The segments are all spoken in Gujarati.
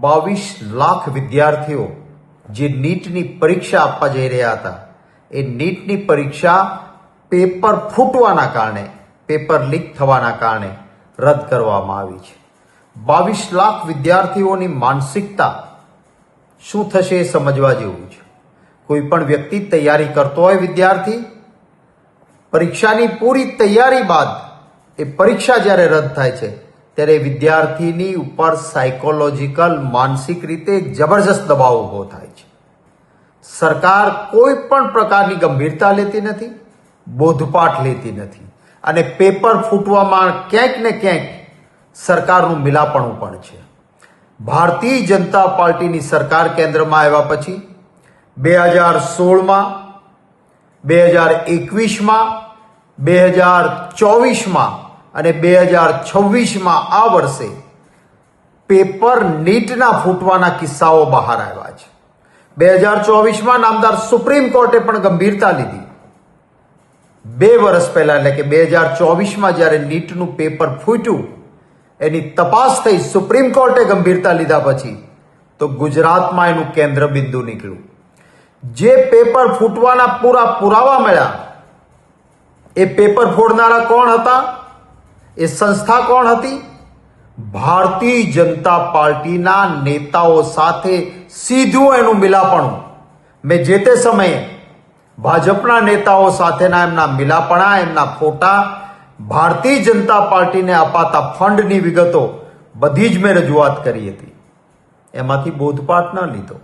22 લાખ વિદ્યાર્થીઓ જે નીટની પરીક્ષા આપવા જઈ રહ્યા હતા એ નીટની પરીક્ષા પેપર ફૂટવાના કારણે, પેપર લીક થવાના કારણે રદ કરવામાં આવી છે. 22 લાખ વિદ્યાર્થીઓની માનસિકતા શું થશે એ સમજવા જેવું છે. કોઈ પણ વ્યક્તિ તૈયારી કરતો હોય, વિદ્યાર્થી પરીક્ષાની પૂરી તૈયારી બાદ એ પરીક્ષા જ્યારે રદ થાય છે ત્યારે વિદ્યાર્થીની ઉપર સાયકોલોજીકલ, માનસિક રીતે જબરજસ્ત દબાવ ઊભો થાય છે. સરકાર કોઈ પણ પ્રકારની ગંભીરતા લેતી નથી, બોધપાઠ લેતી નથી અને પેપર ફૂટવામાં ક્યાંક ને ક્યાંક સરકારનું મિલાપણું પણ છે. ભારતીય જનતા પાર્ટીની સરકાર કેન્દ્રમાં આવ્યા પછી 2016માં, 2021માં, 2024માં અને 2026માં આ વર્ષે પેપર નીટના ફૂટવાના કિસ્સાઓ બહાર આવ્યા છે. 2024માં નામદાર સુપ્રીમ કોર્ટે પણ ગંભીરતા લીધી. 2 વર્ષ પહેલા એટલે કે 2024માં જ્યારે નીટનું પેપર ફૂટ્યું, એની તપાસ થઈ, સુપ્રીમ કોર્ટે ગંભીરતા લીધા પછી તો ગુજરાતમાં એનું કેન્દ્ર બિંદુ નીકળ્યું. જે પેપર ફૂટવાના પૂરા પુરાવા મળ્યા, એ પેપર ફોડનારા કોણ હતા? એ સંસ્થા કોણ હતી? ભારતીય જનતા પાર્ટીના નેતાઓ સાથે સીધું એનું મિલાપણું. મેં જે તે સમયે ભાજપના નેતાઓ સાથેના એમના મિલાપણા, એમના ફોટા, ભારતીય જનતા પાર્ટીને અપાતા ફંડની વિગતો બધી જ મેં રજૂઆત કરી હતી. એમાંથી બોધપાઠ ન લીધો.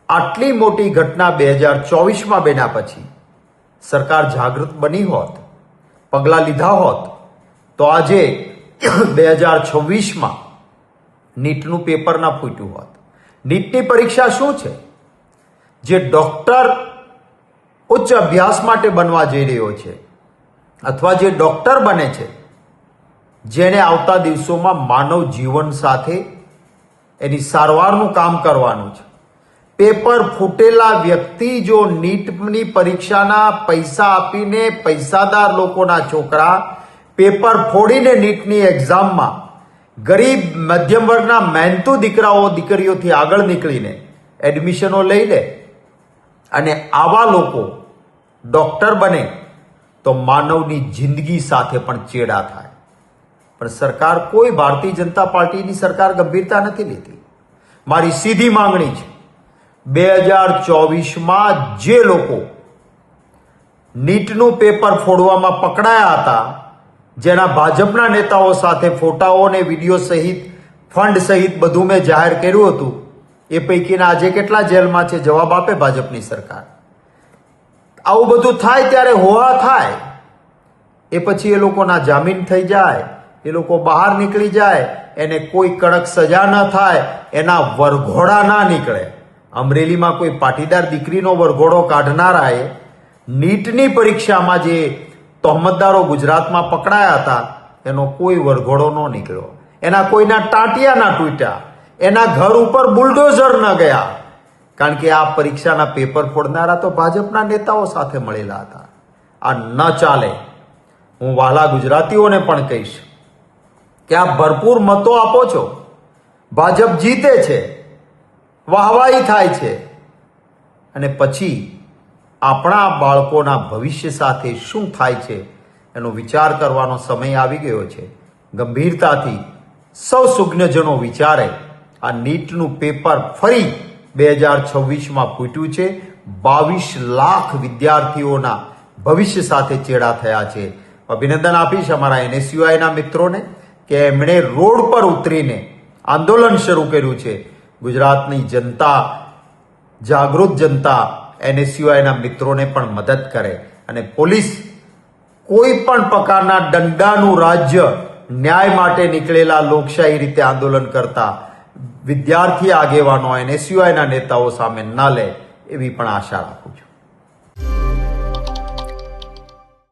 આટલી મોટી ઘટના 2024માં બન્યા પછી સરકાર જાગૃત બની હોત, પગલાં લીધા હોત તો આજે 2026માં નીટનું પેપર ના ફૂટ્યું હોત. નીટની પરીક્ષા શું છે? જે ડોક્ટર ઉચ્ચ અભ્યાસ માટે બનવા જઈ રહ્યો છે અથવા જે ડોક્ટર બને છે, જેને આવતા દિવસોમાં માનવ જીવન સાથે એની સારવારનું કામ કરવાનું છે, પેપર ફૂટેલા વ્યક્તિ જો નીટની પરીક્ષાના પૈસા આપીને પૈસાદાર લોકોના છોકરા પેપર ફોડીને નીટની એક્ઝામમાં ગરીબ મધ્યમ વર્ગના મહેનતુ દીકરાઓ દીકરીઓથી આગળ નીકળીને એડમિશનો લઈ લે અને આવા લોકો ડોક્ટર બને તો માનવની જિંદગી સાથે પણ ચેડા થાય. પણ સરકાર, કોઈ ભારતીય જનતા પાર્ટીની સરકાર ગંભીરતા નથી લેતી. મારી સીધી માંગણી છે, 2024માં જે લોકો નીટનું પેપર ફોડવામાં પકડાયા હતા, જેના ભાજપના નેતાઓ સાથે ફોટાઓ અને વિડીયો સહિત, ફંડ સહિત બધું મેં જાહેર કર્યું હતું, એ પૈકીના આજે કેટલા જેલમાં છે? જવાબ આપે ભાજપની સરકાર. આવું બધું થાય ત્યારે હોવા થાય, એ પછી એ લોકોના જામીન થઈ જાય, એ લોકો બહાર નીકળી જાય, એને કોઈ કડક સજા ન થાય, એના વરઘોડા ના નીકળે. અમરેલીમાં કોઈ પાટીદાર દીકરીનો વરઘોડો કાઢનારાએ નીટની પરીક્ષામાં જે તહોમતદારો ગુજરાતમાં પકડાયા હતા એનો કોઈ વરઘોડો ન નીકળ્યો, એના કોઈના ટાંટિયા ના તૂટ્યા, એના ઘર ઉપર બુલડોઝર ન ગયા, કારણ કે આ પરીક્ષાના પેપર ફોડનારા તો ભાજપના નેતાઓ સાથે મળેલા હતા. આ ન ચાલે. હું વહાલા ગુજરાતીઓને પણ કહીશ કે આ ભરપૂર મતો આપો છો, ભાજપ જીતે છે, વાહવાહી થાય છે, અને પછી આપણા બાળકોના ભવિષ્ય સાથે શું થાય છે એનો વિચાર કરવાનો સમય આવી ગયો છે. ગંભીરતાથી સૌ સુજ્ઞજનો વિચારે. આ નીટનું પેપર ફરી 2026માં ફૂટ્યું છે. 22 લાખ વિદ્યાર્થીઓના ભવિષ્ય સાથે ચેડા થયા છે. અભિનંદન આપીશ અમારા NSUIના મિત્રોને કે એમણે રોડ પર ઉતરીને આંદોલન શરૂ કર્યું છે. ગુજરાતની જનતા, જાગૃત જનતા NSUIના મિત્રોને પણ મદદ કરે અને પોલીસ કોઈ પણ પ્રકારના દંડાનું રાજ્ય, ન્યાય માટે નીકળેલા લોકશાહી રીતે આંદોલન કરતા વિદ્યાર્થી આગેવાનો NSUIના નેતાઓ સામે ન લે એવી પણ આશા રાખું છું.